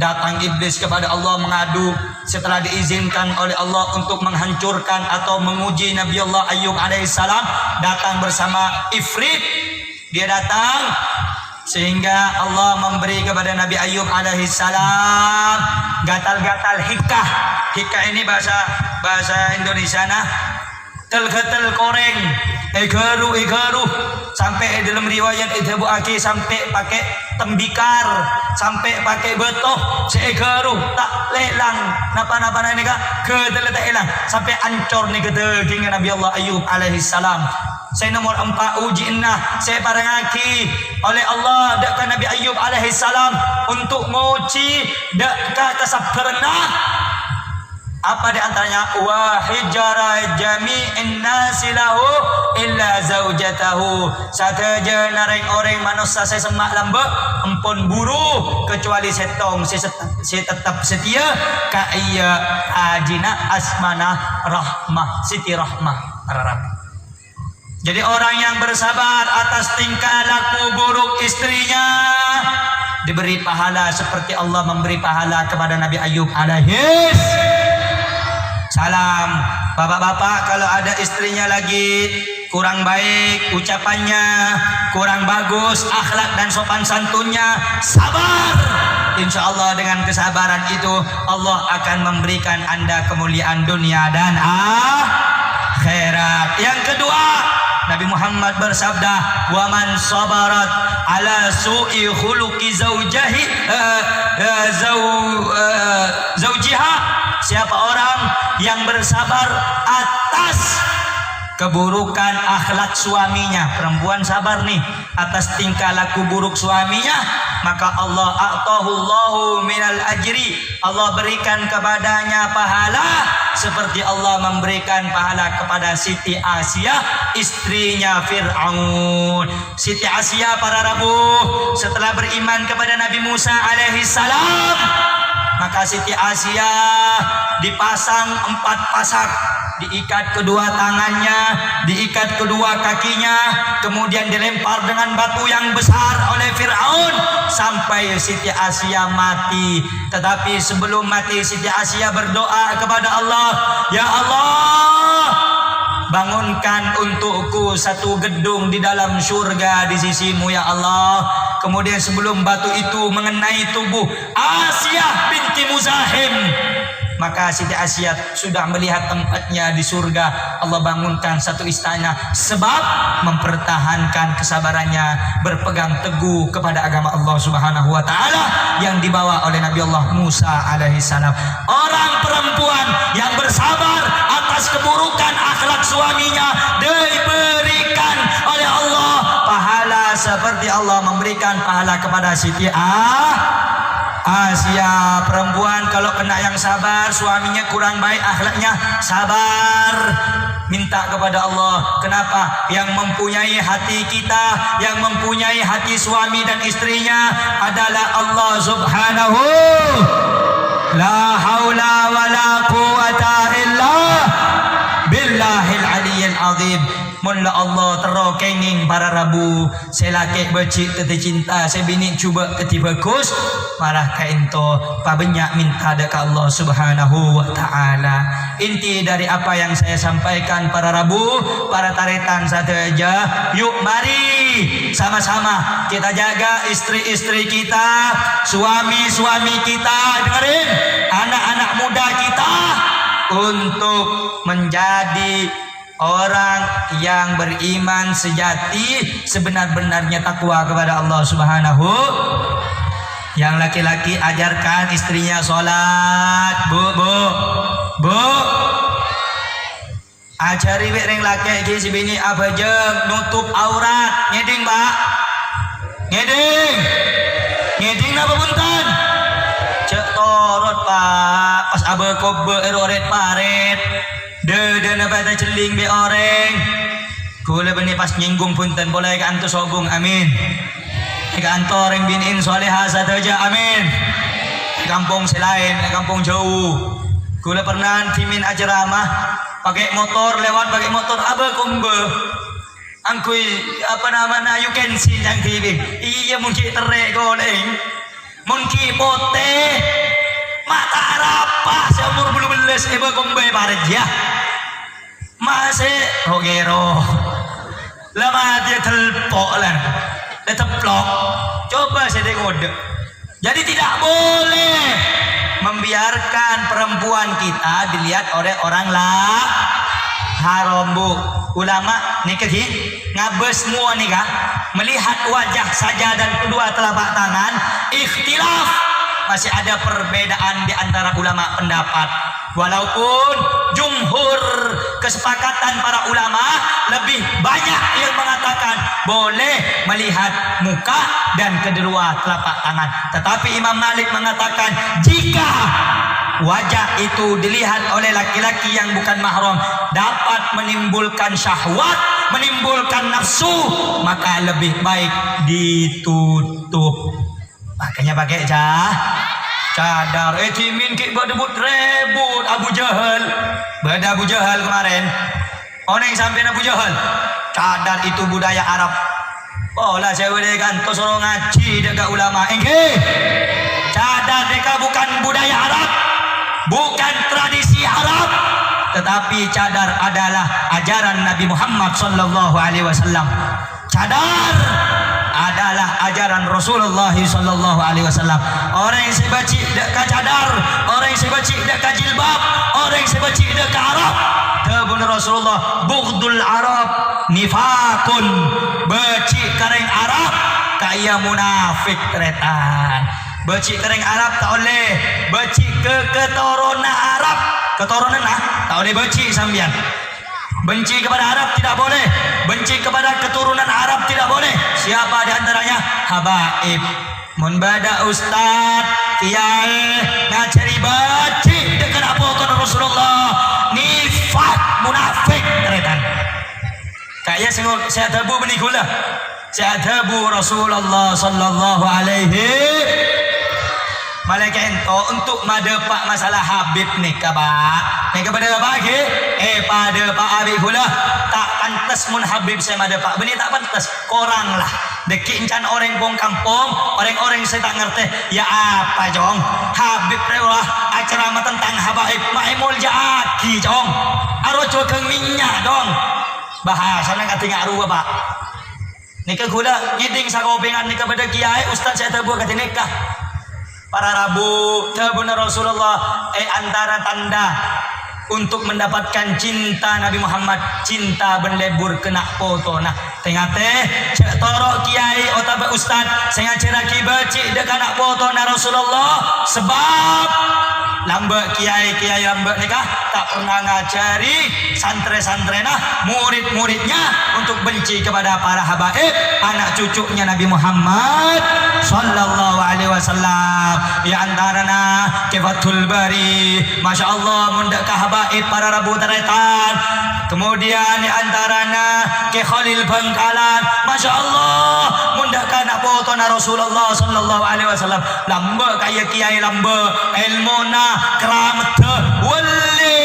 Datang iblis kepada Allah mengadu setelah diizinkan oleh Allah untuk menghancurkan atau menguji Nabi Allah Ayub alaihissalam, datang bersama ifrit. Dia datang sehingga Allah memberi kepada Nabi Ayub alaihissalam gatal-gatal hikah. Hikah ini bahasa Indonesia nah tel-getel koreng egaru sampai dalam riwayat itu buaki sampai pakai tembikar, sampai pakai betoh seegaru tak lelang napa-napa ini kak getel tak lelang sampai ancor nih gedeging Nabi Allah Ayub alaihissalam. Saya nomor 4 ujinnah saya parengaki oleh Allah dekat Nabi Ayub alaihissalam untuk ngoci dekat kesabaran. Apa di antaranya wa hijara jami'in nasi lahu illa zaujatahu. Sataja nareng orang manusia saya semak lamba empun buru kecuali setong saya tetap setia ka iya ajina asmana rahmah siti rahmah rarab. Jadi orang yang bersabar atas tingkah laku buruk istrinya diberi pahala seperti Allah memberi pahala kepada Nabi Ayub alaihis salam. Bapak-bapak kalau ada istrinya lagi kurang baik ucapannya, kurang bagus akhlak dan sopan santunnya, sabar. Insya Allah dengan kesabaran itu Allah akan memberikan anda kemuliaan dunia dan akhirat. Yang kedua Nabi Muhammad bersabda, "Wa man sabarat ala su'i khuluqi zaujiha." Siapa orang yang bersabar atas keburukan akhlak suaminya, perempuan sabar nih atas tingkah laku buruk suaminya, maka Allah a'tahullahu minal ajri, Allah berikan kepadanya pahala seperti Allah memberikan pahala kepada Siti Asia, istrinya Fir'aun. Siti Asia para Rabu setelah beriman kepada Nabi Musa alaihi salam, maka Siti Asia dipasang 4 pasak, diikat kedua tangannya, diikat kedua kakinya, kemudian dilempar dengan batu yang besar oleh Fir'aun sampai Siti Asia mati. Tetapi sebelum mati Siti Asia berdoa kepada Allah, "Ya Allah, bangunkan untukku satu gedung di dalam surga di sisimu ya Allah." Kemudian sebelum batu itu mengenai tubuh Asiyah binti Muzahim, maka Siti Asiyah sudah melihat tempatnya di surga. Allah bangunkan satu istana sebab mempertahankan kesabarannya, berpegang teguh kepada agama Allah Subhanahu wa taala yang dibawa oleh Nabi Allah Musa alaihi salam. Orang perempuan yang bersabar atas keburukan akhlak suaminya diberikan oleh Allah pahala seperti Allah memberikan pahala kepada Siti Asiyah. Perempuan kalau kena yang sabar, suaminya kurang baik akhlaknya, sabar, minta kepada Allah. Kenapa? Yang mempunyai hati kita, yang mempunyai hati suami dan istrinya adalah Allah Subhanahu. La haula wala quwata illa billahil aliyyil azim. Munla Allah terok kenging para rabu selaki becik tete cinta sebini cuba keti bagus malah kain to pabanyak minta dekat Allah Subhanahu wa taala. Inti dari apa yang saya sampaikan para rabu, para taretan saja, yuk mari sama-sama kita jaga istri-istri kita, suami-suami kita, dengerin anak-anak muda kita untuk menjadi orang yang beriman sejati, sebenar-benarnya takwa kepada Allah Subhanahu. Yang laki-laki ajarkan istrinya sholat, bu ajari ring laki iki si bini apa jeung nutup aurat, ngeding Pak, ngeding napa punten cek torot Pak, pas abe kobe eroret paret de napa ta celing be oreng kula bani pas nyinggung punten boleh ka antu sobung amin ka antoreng binin solehah saja amin kampung selain kampung jauh kula pernah timin ajaramah pakai motor lewat pakai motor aba kombe angkui apa namanya you can see yang TV iya mungkin terek goleng mungkin pote mata arapah seumur belum beles eba kombe parja masih rogero lama dia telpok lah teplok coba saya ngode. Jadi tidak boleh membiarkan perempuan kita dilihat oleh orang lah haram bu. Ulama nikah ngabes semua nikah melihat wajah saja dan kedua telapak tangan ikhtilaf, masih ada perbedaan di antara ulama pendapat. Walaupun jumhur kesepakatan para ulama lebih banyak yang mengatakan boleh melihat muka dan kedua telapak tangan, tetapi Imam Malik mengatakan jika wajah itu dilihat oleh laki-laki yang bukan mahram dapat menimbulkan syahwat, menimbulkan nafsu, maka lebih baik ditutup. Makanya pakai cadar. Timin ki berdebut rebut Abu Jahal. Beda Abu Jahal kemarin. Oneng sampai Abu Jahal. Cadar itu budaya Arab. Pola saya kan to soro ngaji dekat ulama. Cadar deka bukan budaya Arab. Bukan tradisi Arab. Tetapi cadar adalah ajaran Nabi Muhammad sallallahu alaihi wasallam. Cadar adalah ajaran Rasulullah sallallahu alaihi wasallam. Orang yang sebaci dekat cadar, orang yang sebaci dekat jilbab, orang yang sebaci dekat Arab. Kebun Rasulullah bughdul Arab nifakun. Beci kareng Arab kaya munafik teretan. Beci kareng Arab tak boleh. Beci keturunan Arab, keturunan tak boleh beci sambian. Benci kepada Arab tidak boleh, benci kepada keturunan Arab tidak boleh. Siapa di antaranya? Habaib. Mun bada ustaz, kiai ngajari baci dengan apa kata Rasulullah, nifak munafik teretan. Kayak saya tabu beni gula. Saya tabu Rasulullah sallallahu alaihi malaikat ento untuk madepak masalah Habib nih Pak. Nih kepada Pak ke? Pada Pak Habib pula tak pantas mun Habib saya madepak. Benih tak pantas. Korang lah. Deki encan orang bong kampung, orang-orang saya tak ngerti. Ya apa jong? Habib rewah acara tentang Habaib. Maimul jaki jong. Aro cokeng minyak dong. Bahasanya kata ngaruh Pak. Nika gula ngiding sa kopengan nika pada kiai ustaz saya tebu kata nikah. Para rabu tebu na Rasulullah antara tanda untuk mendapatkan cinta Nabi Muhammad, cinta berlebur kena foto nah tengah teh cek torok kiai otaba ustad saya ceraki baci dekat nak foto na Rasulullah sebab lambe kiai lambe nikah tak pernah ngajari santre nah murid-muridnya untuk benci kepada para habaib anak cucunya Nabi Muhammad sallallahu alaihi wasallam. Di antarana Fathul Bari, masya Allah mundak ke habaib para rabu taretan. Kemudian di antarana ke Khalil Bangkalan, masya Allah mundak ke anak foto na Rasulullah sallallahu alaihi wasallam. Lambe kaya kiai lambe ilmuna keramat wali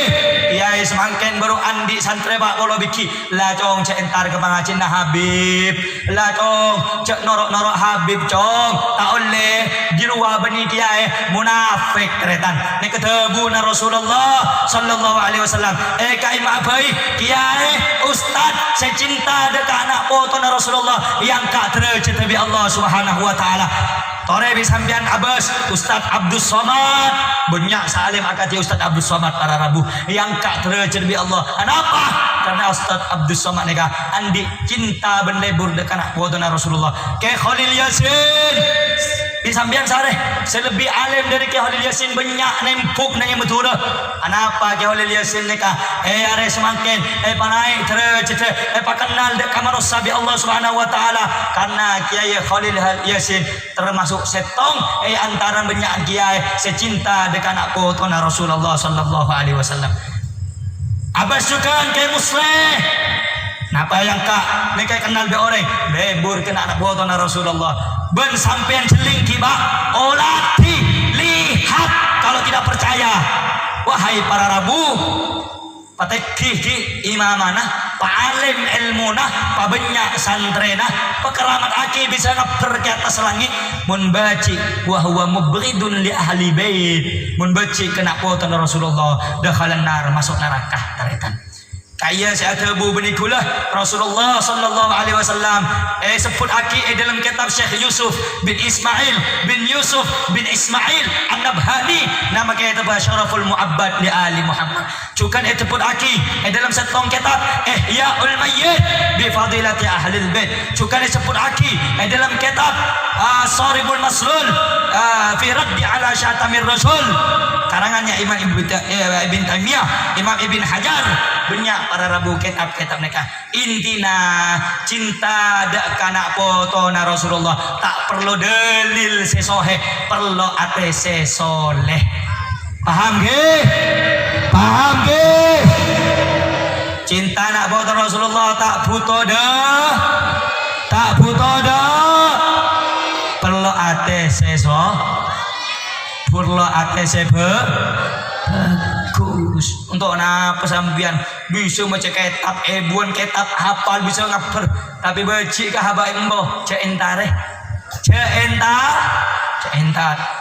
kiai semangken baru andi santre pak polo biki lah cong cek entar ke pangacin na Habib lah cong cek norok Habib cong tak oleh jirua bani kiai munafik keretan ni ketebu na Rasulullah sallallahu alaihi wasallam kai maabai kiai ustad secinta dekat anak foto na Rasulullah yang kak derajat Nabi Allah subhanahu wa ta'ala. Tore bisambian Abbas Ustaz Abdus Somad banyak salim akati Ustaz Abdus Somad para rabu yang kak tercerbi Allah. Kenapa? Karena Ustaz Abdus Somad nega andi cinta berlebur dekat anak fotonya Rasulullah. Ke Khalil Yasin bisambian sare selebih alim dari ke Khalil Yasin banyak nempuk nanya betul. Kenapa ke Khalil Yasin nega are semakin panai tercerbi pakenal dekat kamar sabi Allah Subhanahu wa taala karena Kiai Khalil Yasin termasuk setong antara banyak kiai secinta dekat anak foto na Rasulullah sallallahu alaihi wasallam. Abbas juga kayak musleh. Napa yang kak mereka kenal be orang lebur kena anak foto na Rasulullah. Ben sampean celing kiba olati lihat kalau tidak percaya. Wahai para rabu patekih imamana pa'alim ilmuna pabanyak santrena pekeramat aki bisa ngapter ke atas langit mun baci wa huwa mubghidun li ahli bait mun baci kena foto Rasulullah dakhalan nar masuk neraka taretan kaya saya tebu benikulah Rasulullah sallallahu alaihi wasallam sebut aki dalam kitab Syekh Yusuf bin Ismail bin Yusuf bin Ismail An-Nabhani nama kitab Syaraful Mu'abbad li Ali Muhammad cukan sebut aki dalam setong kitab Ihya'ul Mayyit bi fadilati ahlil bait cukan sebut aki dalam kitab Saribul Maslul fi raddi ala syatamir rasul karangannya Imam Ibn Taimiyah Imam Ibn Hajar banyak para rabu kitab mereka intina cinta dak kana foto na Rasulullah tak perlu dalil sesohe perlu ate sesoleh paham ge cinta nak foto Rasulullah tak butuh dah perlu ate bagus untuk napa sambian bisa macam kitab buan kitab hafal bisa ngapur tapi baca ke habaib embo cek entar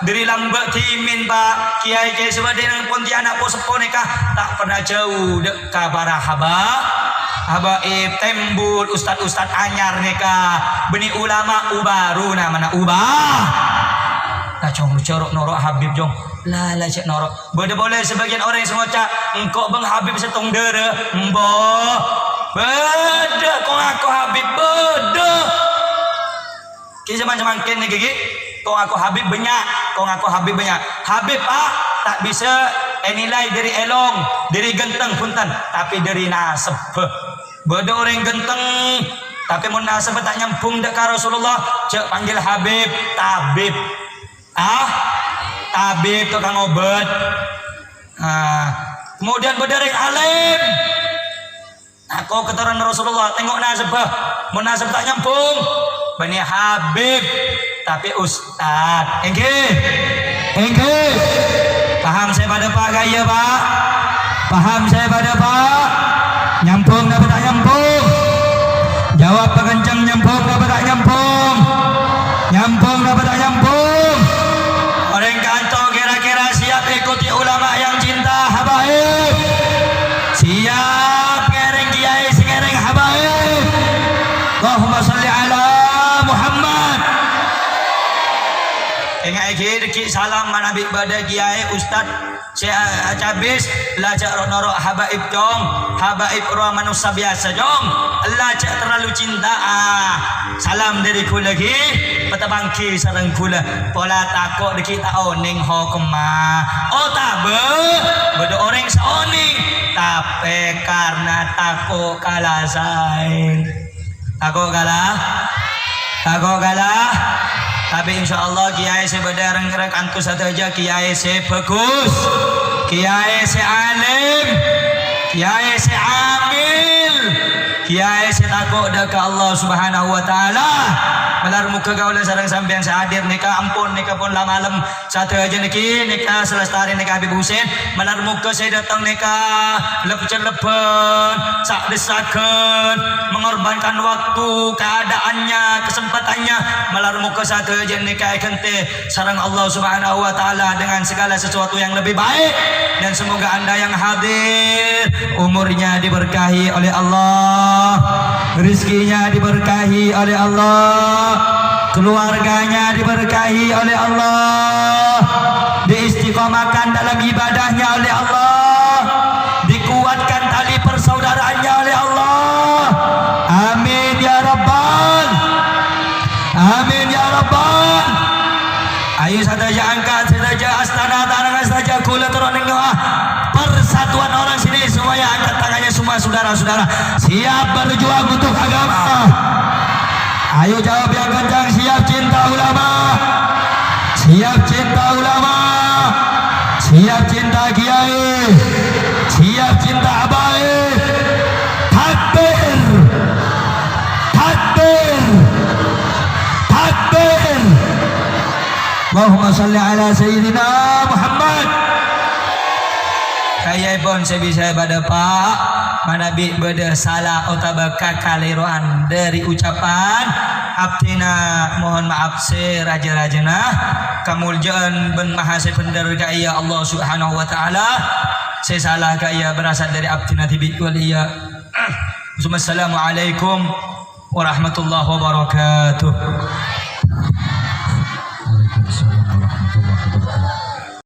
dari lambat timin pak kiai sebadan Pontianak posepo nikah tak pernah jauh dekat para habaib tembul ustad anyar nikah benih ulama ubaru namanya ubah tak cong corok norok Habib jong lah cek norok boleh sebagian orang yang sengoca engkau bang Habib setong dere mbok beda kau aku Habib beda kisah macam kene gigi kau aku Habib banyak Habib pak tak bisa nilai dari elong dari genteng punten tapi dari nasab beda orang genteng tapi mun nasab tak nyambung dekat Rasulullah cek panggil Habib tabib tabib tukang obat kemudian berdering alim kau keturunan Rasulullah tengok nasabah mun nasab tak nyambung bani Habib tapi ustad engke paham saya pada pak gaya pak nyambung dapat tak nyambung jawab pengencang nyambung dapat tak nyambung dapat tak nyambung orang kantong kira-kira siap ikuti ulama yang cinta habaib siap ngereng kiai sengereng habaib Allahumma salli ala cik salam manabik pada kiai ustad saya cabis lajak norok habaib jong habaib roh manusia biasa jong lajak terlalu cinta salam dari ku lagi petabangki sareng kula pola takut kita oning hokema tabe beda orang seoning tapi karena takut kalah saing takut kalah tapi insyaallah kiai saya berdarang gerak antus satu aja kiai saya bagus kiai saya alim kiai saya amil kiai saya takut dekat Allah Subhanahu wa taala benar muka gaula sareng sampean sahadir nika ampun nika pun lah malam satu aja niki nika selestari nika Habib Husin benar muka saya datang nika lepen sak desakan mengorbankan waktu keadaannya kesempatannya benar muka satu aja nika kente sareng Allah Subhanahu wa taala dengan segala sesuatu yang lebih baik dan semoga anda yang hadir umurnya diberkahi oleh Allah rizkinya diberkahi oleh Allah keluarganya diberkahi oleh Allah diistiqomahkan dalam ibadahnya oleh Allah dikuatkan tali persaudaraannya oleh Allah amin ya rabbal amin ya rabbal ayo saja angkat saja astana tarangan saja kula turun doa persatuan orang sini semuanya angkat tangannya semua saudara-saudara siap berjuang untuk agama. Ayo jawab yang kencang, siap cinta ulama, siap cinta ulama, siap cinta kiai, siap cinta habaib. Takbir, takbir, takbir. Allahumma salli ala sayyidina Muhammad. Kaya pun saya bisa pada Pak manabi beda salah otabaka kaliruan dari ucapan abdina mohon maaf seraja-rajana kamuljaan ben mahasih pendar kaya Allah Subhanahu wa taala saya salah kaya berasal dari abdina tibik waliya. Assalamualaikum warahmatullahi wabarakatuh.